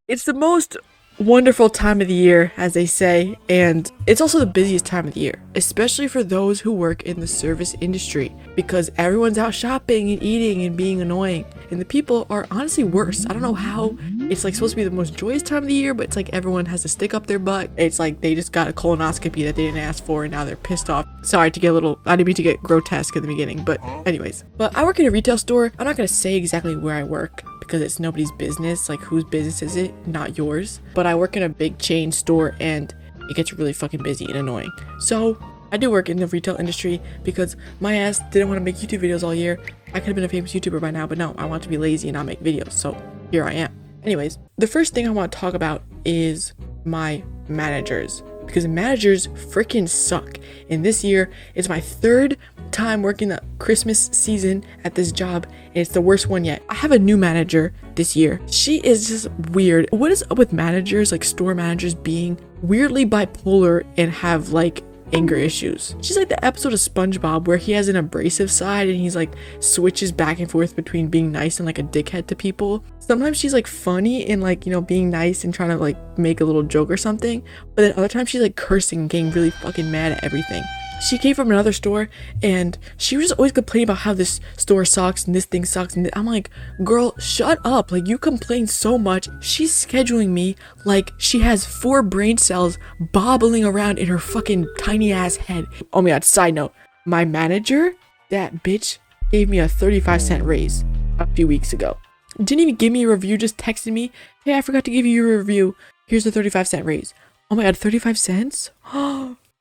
It's the most wonderful time of the year, as they say, and it's also the busiest time of the year, especially for those who work in the service industry, because everyone's out shopping and eating and being annoying, and the people are honestly worse. I don't know how it's like supposed to be the most joyous time of the year, but it's like everyone has to stick up their butt. It's like they just got a colonoscopy that they didn't ask for, and now they're pissed off. Sorry to get I didn't mean to get grotesque in the beginning, but anyways. But I work in a retail store. I'm not gonna say exactly where I work, because it's nobody's business. Like, whose business is it? Not yours. But I work in a big chain store, and it gets really fucking busy and annoying. So I do work in the retail industry because my ass didn't want to make YouTube videos all year. I could have been a famous YouTuber by now, but no, I want to be lazy and not make videos. So here I am. Anyways, the first thing I want to talk about is my managers, because managers freaking suck. And this year is my third time working the Christmas season at this job, and it's the worst one yet. I have a new manager this year. She is just weird. What is up with managers, like store managers, being weirdly bipolar and have like anger issues? She's like the episode of SpongeBob where he has an abrasive side and he's like switches back and forth between being nice and like a dickhead to people. Sometimes she's like funny and like, you know, being nice and trying to like make a little joke or something, but then other times she's like cursing and getting really fucking mad at everything. She came from another store and she was just always complaining about how this store sucks and this thing sucks, and I'm like, girl, shut up. Like, you complain so much. She's scheduling me like she has 4 brain cells bobbling around in her fucking tiny ass head. Oh my god, side note, my manager, that bitch, gave me a 35-cent raise a few weeks ago. Didn't even give me a review, just texted me, hey, I forgot to give you a review, here's the 35-cent raise. Oh my god, 35 cents?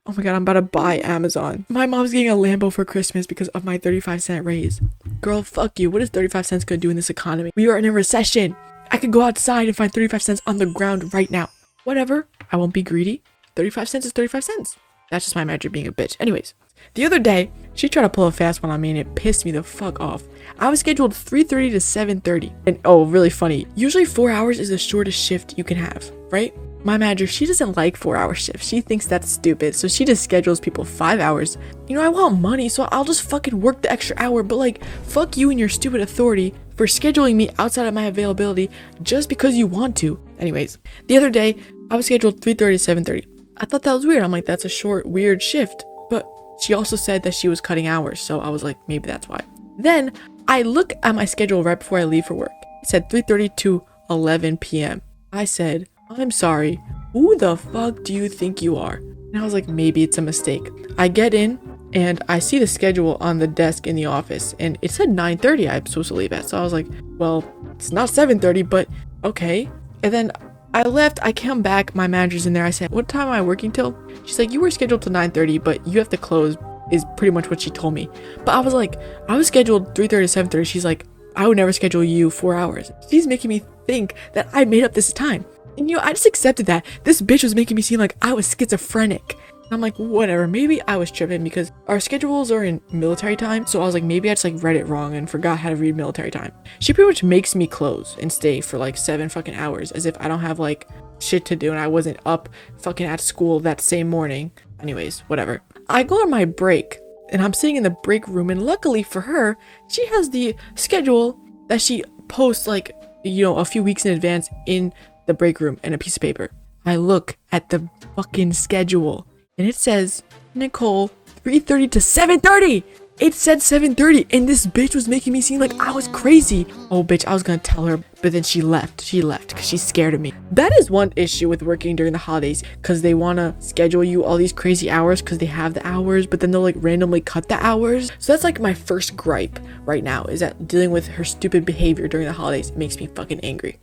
Oh my god, I'm about to buy Amazon. My mom's getting a Lambo for Christmas because of my 35-cent raise. Girl, fuck you. What is 35 cents gonna do in this economy? We are in a recession. I could go outside and find 35 cents on the ground right now. Whatever. I won't be greedy. 35 cents is 35 cents. That's just my manager being a bitch. Anyways, the other day, she tried to pull a fast one on me and it pissed me the fuck off. I was scheduled 3:30 to 7:30. And oh, really funny. Usually 4 hours is the shortest shift you can have, right? My manager, she doesn't like 4-hour shifts. She thinks that's stupid, so she just schedules people 5 hours. You know, I want money, so I'll just fucking work the extra hour, but like, fuck you and your stupid authority for scheduling me outside of my availability just because you want to. Anyways, the other day, I was scheduled 3:30 to 7:30. I thought that was weird. I'm like, that's a short, weird shift. But she also said that she was cutting hours, so I was like, maybe that's why. Then, I look at my schedule right before I leave for work. It said 3:30 to 11 p.m. I said, I'm sorry, who the fuck do you think you are? And I was like, maybe it's a mistake. I get in and I see the schedule on the desk in the office and it said 9:30 I'm supposed to leave at. So I was like, well, it's not 7:30, but okay. And then I left, I came back, my manager's in there. I said, what time am I working till? She's like, you were scheduled till 9:30, but you have to close, is pretty much what she told me. But I was like, I was scheduled 3:30 to 7:30. She's like, I would never schedule you 4 hours. She's making me think that I made up this time. And you know, I just accepted that. This bitch was making me seem like I was schizophrenic. And I'm like, whatever, maybe I was tripping because our schedules are in military time. So I was like, maybe I just like read it wrong and forgot how to read military time. She pretty much makes me close and stay for like 7 fucking hours as if I don't have like shit to do and I wasn't up fucking at school that same morning. Anyways, whatever. I go on my break and I'm sitting in the break room, and luckily for her, she has the schedule that she posts like, you know, a few weeks in advance in the break room and a piece of paper. I look at the fucking schedule and it says, Nicole, 3:30 to 7:30. It said 7:30 and this bitch was making me seem like I was crazy. Oh bitch, I was gonna tell her, but then she left because she's scared of me. That is one issue with working during the holidays, because they want to schedule you all these crazy hours because they have the hours, but then they'll like randomly cut the hours. So that's like my first gripe right now, is that dealing with her stupid behavior during the holidays makes me fucking angry.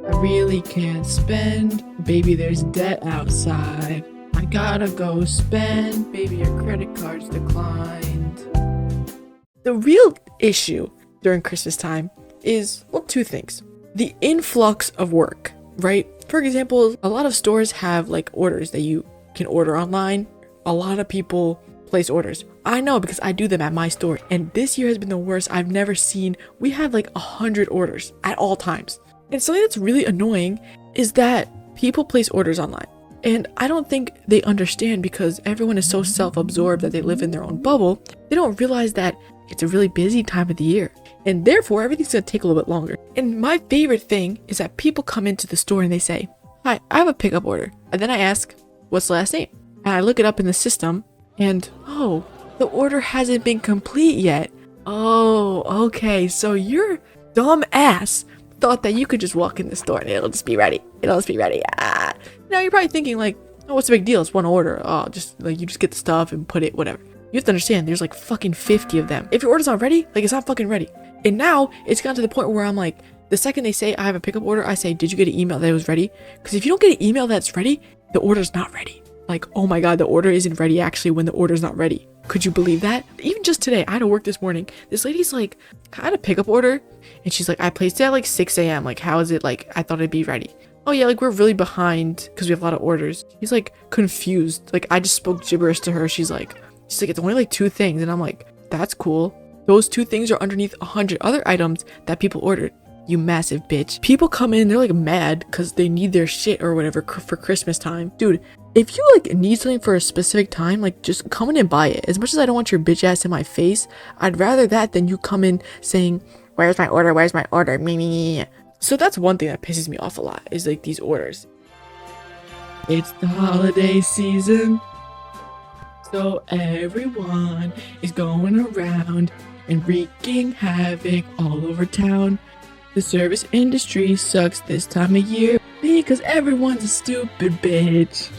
I really can't spend, baby, there's debt outside. I gotta go spend, baby, your credit card's declined. The real issue during Christmas time is, well, 2 things. The influx of work, right? For example, a lot of stores have like orders that you can order online. A lot of people place orders. I know because I do them at my store, and this year has been the worst. I've never seen, we have like 100 orders at all times. And something that's really annoying is that people place orders online. And I don't think they understand, because everyone is so self-absorbed that they live in their own bubble. They don't realize that it's a really busy time of the year. and therefore everything's gonna take a little bit longer. And my favorite thing is that people come into the store and they say, "Hi, I have a pickup order," and then I ask, "What's the last name?" And I look it up in the system, and oh, the order hasn't been complete yet. Oh, okay, so your dumb ass thought that you could just walk in the store and it'll just be ready. Now you're probably thinking like, "Oh, what's the big deal? It's one order. Oh, just like you just get the stuff and put it, whatever." You have to understand, there's like fucking 50 of them. If your order's not ready, like it's not fucking ready. And now it's gotten to the point where I'm like, the second they say I have a pickup order, I say, "Did you get an email that it was ready?" Because if you don't get an email that's ready, the order's not ready. Like, oh my god, the order isn't ready actually when the order's not ready. Could you believe that? Even just today, I had to work this morning. This lady's like, "I had a pickup order," and she's like, "I placed it at like 6 a.m. Like, how is it like, I thought it'd be ready." "Oh yeah, like we're really behind because we have a lot of orders." She's like confused. Like I just spoke gibberish to her. She's like, "It's only like 2 things." And I'm like, "That's cool. Those 2 things are underneath 100 other items that people ordered. You massive bitch." People come in, they're like mad because they need their shit or whatever for Christmas time. Dude, if you like need something for a specific time, like just come in and buy it. As much as I don't want your bitch ass in my face, I'd rather that than you come in saying, "Where's my order? Where's my order?" Me. So that's one thing that pisses me off a lot is like these orders. It's the holiday season, so everyone is going around and wreaking havoc all over town. The service industry sucks this time of year because everyone's a stupid bitch.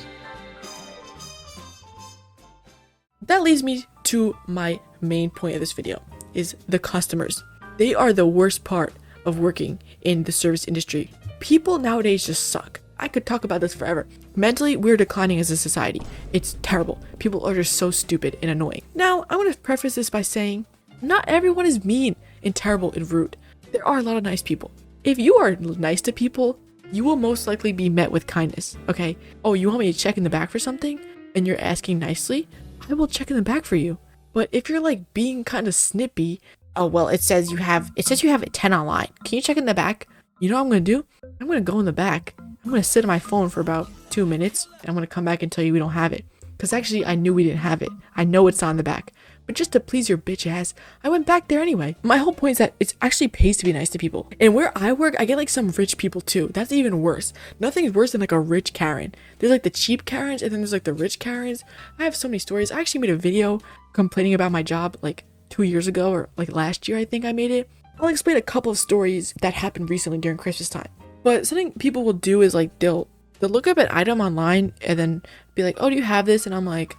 That leads me to my main point of this video, is the customers. They are the worst part of working in the service industry. People nowadays just suck. I could talk about this forever. Mentally, we're declining as a society. It's terrible. People are just so stupid and annoying. Now, I want to preface this by saying, not everyone is mean and terrible and rude. There are a lot of nice people. If you are nice to people, you will most likely be met with kindness, okay? "Oh, you want me to check in the back for something?" and you're asking nicely, I will check in the back for you. But if you're like being kind of snippy, "Oh, well, it says you have a 10 online. Can you check in the back?" You know what I'm going to do? I'm going to go in the back. I'm going to sit on my phone for about 2 minutes. And I'm going to come back and tell you we don't have it. Because actually, I knew we didn't have it. I know it's not in the back. But just to please your bitch ass, I went back there anyway. My whole point is that it actually pays to be nice to people. And where I work, I get like some rich people too. That's even worse. Nothing's worse than like a rich Karen. There's like the cheap Karens and then there's like the rich Karens. I have so many stories. I actually made a video complaining about my job like 2 years ago, or like last year I think I made it. I'll explain a couple of stories that happened recently during Christmas time. But something people will do is like they'll look up an item online and then be like, "Oh, do you have this?" And I'm like,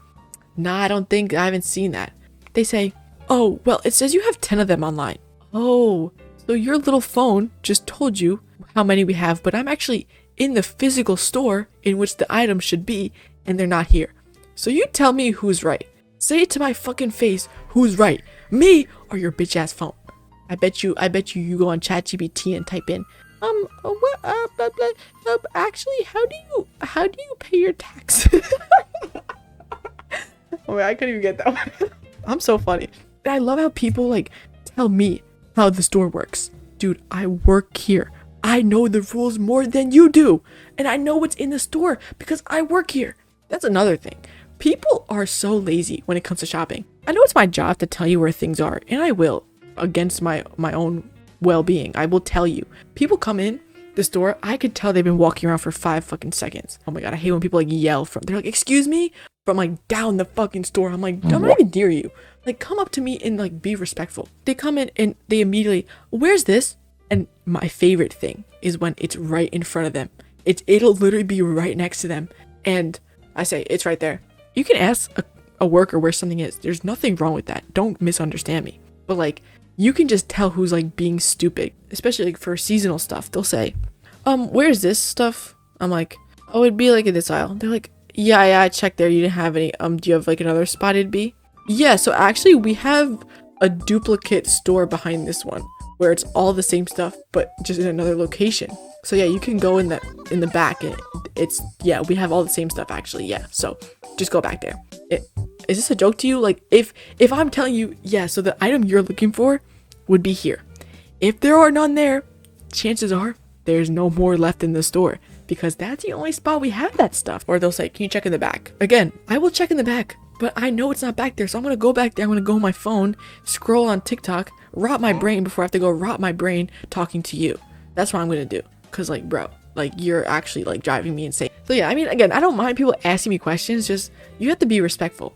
"Nah, I haven't seen that." They say, "Oh, well, it says you have 10 of them online." Oh, so your little phone just told you how many we have, but I'm actually in the physical store in which the item should be, and they're not here. So you tell me who's right. Say it to my fucking face, who's right? Me or your bitch ass phone? I bet you go on ChatGPT and type in, actually, how do you pay your tax?" Oh man, I couldn't even get that one. I'm so funny. And I love how people like tell me how the store works. Dude, I work here. I know the rules more than you do. And I know what's in the store because I work here. That's another thing. People are so lazy when it comes to shopping. I know it's my job to tell you where things are, and I will, against my own well-being. I will tell you. People come in the store, I could tell they've been walking around for 5 fucking seconds. Oh my god, I hate when people like yell they're like, "Excuse me?" from like down the fucking store. I'm like, I'm not even near you. Like, come up to me and like be respectful. They come in and they immediately, "Where's this?" And my favorite thing is when it's right in front of them. It'll literally be right next to them. And I say, "It's right there." You can ask a worker where something is. There's nothing wrong with that. Don't misunderstand me. But like, you can just tell who's like being stupid, especially like for seasonal stuff. They'll say, "Where's this stuff?" I'm like, "Oh, it'd be like in this aisle." They're like, yeah, I checked there. You didn't have any. Do you have like another spot it'd be?" Yeah, so actually we have a duplicate store behind this one where it's all the same stuff, but just in another location. So yeah, you can go in the back and yeah, we have all the same stuff actually. Yeah, so just go back there. Is this a joke to you? Like, if I'm telling you, yeah, so the item you're looking for would be here. If there are none there, chances are there's no more left in the store because that's the only spot we have that stuff. Or they'll say, "Can you check in the back?" Again, I will check in the back. but I know it's not back there. So I'm going to go back there. I'm going to go on my phone, scroll on TikTok, rot my brain before I have to go rot my brain talking to you. That's what I'm going to do. Because like, bro, like you're actually like driving me insane. So yeah, I mean, again, I don't mind people asking me questions. Just you have to be respectful.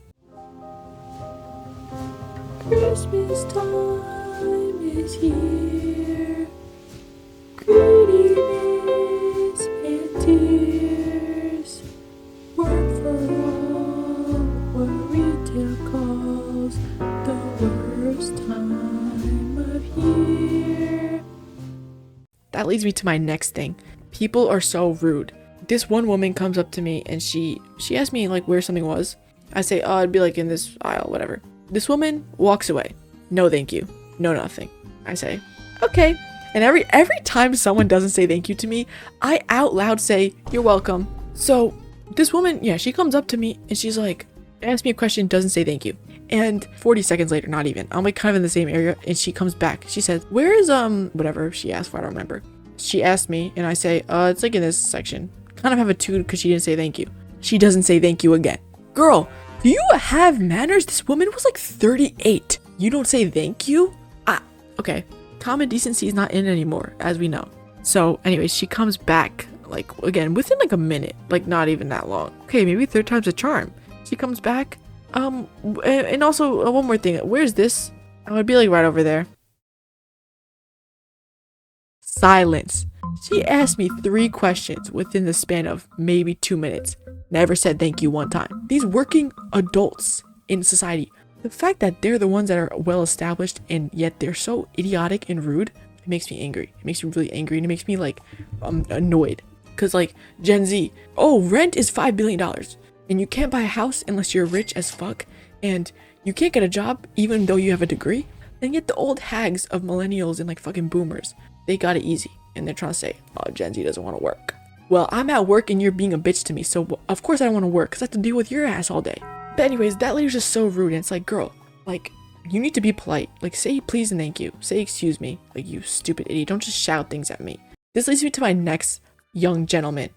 Christmas time is here. Greediness and tears. Work for all what retail calls the worst time of year. That leads me to my next thing. People are so rude. This one woman comes up to me and she asked me like where something was. I say, oh, it'd be like in this aisle, whatever. This woman walks away. No, thank you. No, nothing. I say, okay. And every time someone doesn't say thank you to me, I out loud say, you're welcome. So this woman, yeah, she comes up to me and she's like, asks me a question, doesn't say thank you. And 40 seconds later, not even, I'm like kind of in the same area, and she comes back. She says, where is, whatever she asked for, I don't remember. She asked me, and I say, it's like in this section. Kind of have a tune because she didn't say thank you. She doesn't say thank you again. Girl, do you have manners? This woman was like 38. You don't say thank you? Okay. Common decency is not in anymore, as we know. So, anyways, she comes back, like, again, within like a minute. Like, not even that long. Okay, maybe third time's a charm. She comes back. And also, one more thing. Where's this? I would be like right over there. Silence. She asked me 3 questions within the span of maybe 2 minutes. Never said thank you one time. These working adults in society, the fact that they're the ones that are well established and yet they're so idiotic and rude, it makes me angry. It makes me really angry, and it makes me like annoyed. Cause like Gen Z, oh, rent is $5 billion and you can't buy a house unless you're rich as fuck, and you can't get a job even though you have a degree. And yet the old hags of millennials and like fucking boomers, they got it easy, and they're trying to say, oh, Gen Z doesn't want to work. Well, I'm at work and you're being a bitch to me, so of course I don't want to work because I have to deal with your ass all day. But anyways, that lady was just so rude, and it's like, girl, like, you need to be polite. Like, say please and thank you. Say excuse me. Like, you stupid idiot. Don't just shout things at me. This leads me to my next young gentleman.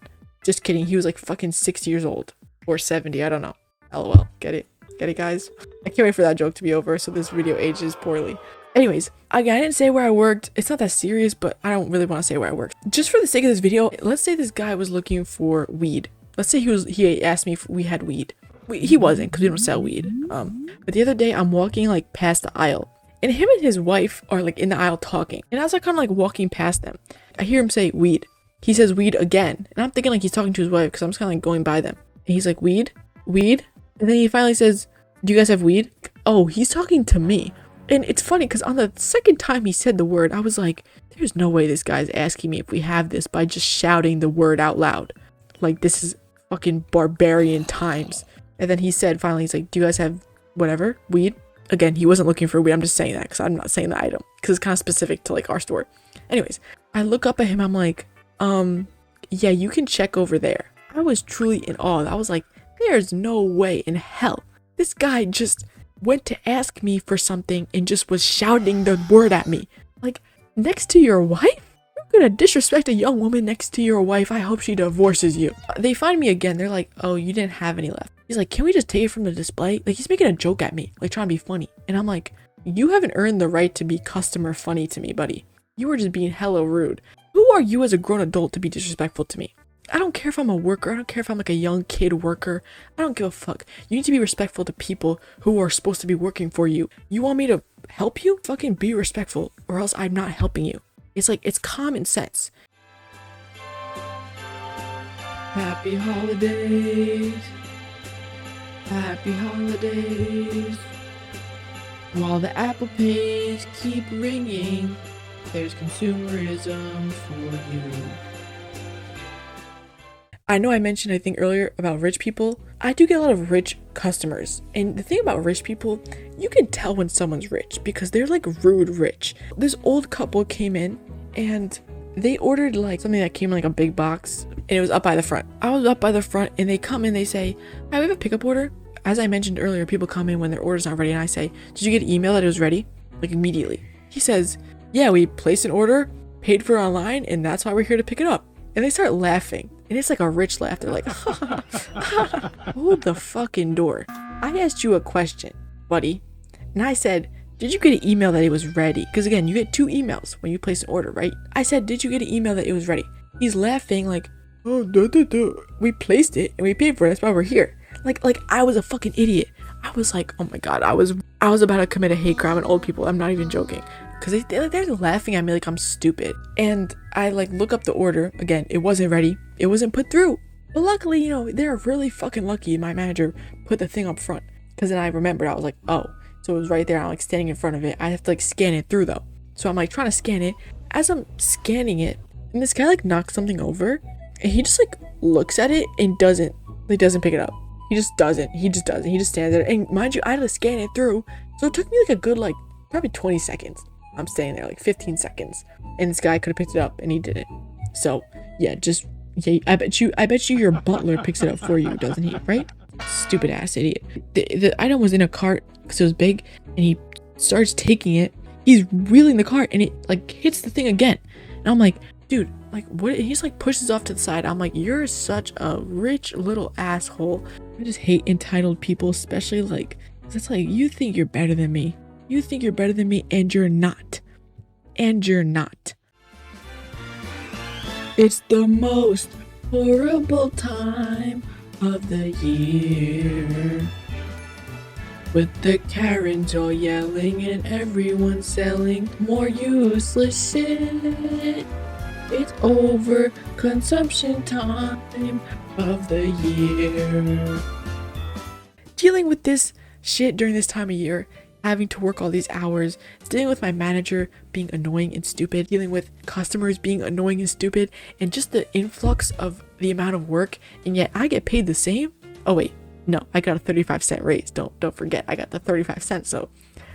Just kidding. He was like fucking 6 years old. Or 70. I don't know. LOL. Get it? Get it, guys? I can't wait for that joke to be over so this video ages poorly. Anyways, again, I didn't say where I worked. It's not that serious, but I don't really want to say where I worked. Just for the sake of this video, let's say this guy was looking for weed. Let's say he asked me if we had weed. He wasn't, because we don't sell weed. But the other day I'm walking like past the aisle, and him and his wife are like in the aisle talking, and as I kind of like walking past them, I hear him say weed. He says weed again, and I'm thinking like he's talking to his wife because I'm just kind of like going by them, and he's like weed, and then he finally says, do you guys have weed? Oh, he's talking to me. And it's funny because on the second time he said the word, I was like, there's no way this guy's asking me if we have this by just shouting the word out loud. Like, this is fucking barbarian times. And then he said, finally, he's like, do you guys have whatever? Weed? Again, he wasn't looking for weed. I'm just saying that because I'm not saying the item because it's kind of specific to like our store. Anyways, I look up at him. I'm like, yeah, you can check over there. I was truly in awe. I was like, there's no way in hell this guy just went to ask me for something and just was shouting the word at me. Like, next to your wife? You're gonna disrespect a young woman next to your wife. I hope she divorces you. They find me again. They're like, oh, you didn't have any left. He's like, can we just take it from the display? Like, he's making a joke at me, like trying to be funny. And I'm like, you haven't earned the right to be customer funny to me, buddy. You were just being hella rude. Who are you as a grown adult to be disrespectful to me? I don't care if I'm a worker. I don't care if I'm like a young kid worker. I don't give a fuck. You need to be respectful to people who are supposed to be working for you. You want me to help you? Fucking be respectful, or else I'm not helping you. It's like, it's common sense. Happy holidays. Happy holidays. While the Apple Pays keep ringing, there's consumerism for you. I know I mentioned, I think earlier, about rich people. I do get a lot of rich customers. And the thing about rich people, you can tell when someone's rich because they're like rude rich. This old couple came in and they ordered like something that came in like a big box, and it was up by the front. I was up by the front, and they come in, they say, hi, we have a pickup order. As I mentioned earlier, people come in when their order's not ready, and I say, did you get an email that it was ready? Like immediately. He says, yeah, we placed an order, paid for it online, and that's why we're here to pick it up. And they start laughing. And it's like a rich laugh. They're like, hold the fucking door. I asked you a question, buddy. And I said, did you get an email that it was ready? Because again, you get 2 emails when you place an order, right? I said, did you get an email that it was ready? He's laughing like, oh, we placed it and we paid for it. That's why we're here. Like I was a fucking idiot. I was like, oh my God, I was about to commit a hate crime on old people. I'm not even joking. Because they're laughing at me like I'm stupid. And I like look up the order. Again, it wasn't ready. It wasn't put through. But luckily, you know, they're really fucking lucky my manager put the thing up front. Because then I remembered, I was like, oh. So it was right there. I'm like standing in front of it. I have to like scan it through though. So I'm like trying to scan it. As I'm scanning it, and this guy like knocks something over. And he just like looks at it and doesn't pick it up. He just doesn't. He just stands there. And mind you, I had to scan it through. So it took me like a good like probably 20 seconds. I'm staying there like 15 seconds. And this guy could have picked it up and he didn't. So yeah, I bet you your butler picks it up for you, doesn't he? Right? Stupid ass idiot. The item was in a cart because it was big and he starts taking it. He's wheeling the cart and it like hits the thing again. And I'm like, dude, like what? He just like pushes off to the side. I'm like, you're such a rich little asshole. I just hate entitled people, especially like, it's like, you think you're better than me. You think you're better than me and you're not. And you're not. It's the most horrible time of the year. With the Karens all yelling and everyone selling more useless shit. It's over consumption time of the year. Dealing with this shit during this time of year, having to work all these hours, dealing with my manager being annoying and stupid, dealing with customers being annoying and stupid, and just the influx of the amount of work, and yet I get paid the same? Oh wait, no, I got a 35-cent raise. Don't forget, I got the 35 cents, so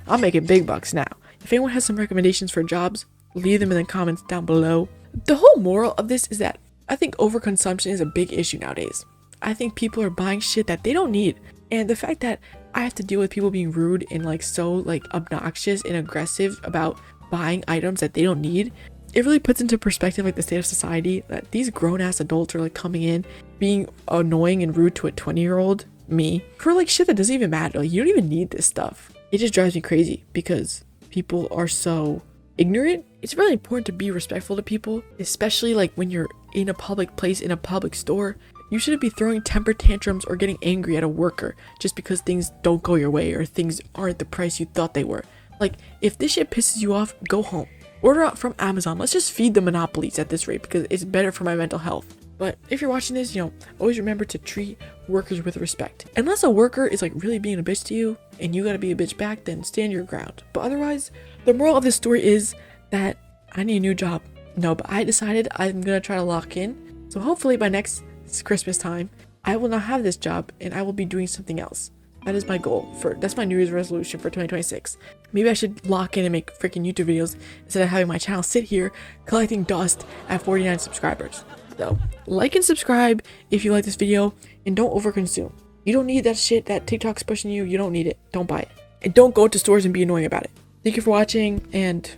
I'm making big bucks now. If anyone has some recommendations for jobs, leave them in the comments down below. The whole moral of this is that I think overconsumption is a big issue nowadays. I think people are buying shit that they don't need. And the fact that I have to deal with people being rude and like so like obnoxious and aggressive about buying items that they don't need, it really puts into perspective like the state of society, that these grown-ass adults are like coming in being annoying and rude to a 20-year-old me for like shit that doesn't even matter. Like, you don't even need this stuff. It just drives me crazy because people are so ignorant. It's really important to be respectful to people, especially like when you're in a public place, in a public store. You shouldn't be throwing temper tantrums or getting angry at a worker just because things don't go your way or things aren't the price you thought they were. Like, if this shit pisses you off, go home. Order out from Amazon. Let's just feed the monopolies at this rate because it's better for my mental health. But if you're watching this, you know, always remember to treat workers with respect. Unless a worker is like really being a bitch to you and you gotta be a bitch back, then stand your ground. But otherwise, the moral of this story is that I need a new job. No, but I decided I'm gonna try to lock in. So hopefully by next Christmas time, I will not have this job and I will be doing something else. That is my goal. That's my New Year's resolution for 2026. Maybe I should lock in and make freaking YouTube videos instead of having my channel sit here collecting dust at 49 subscribers. So like and subscribe if you like this video, and don't overconsume. You don't need that shit that TikTok's pushing you. You don't need it. Don't buy it. And don't go to stores and be annoying about it. Thank you for watching, and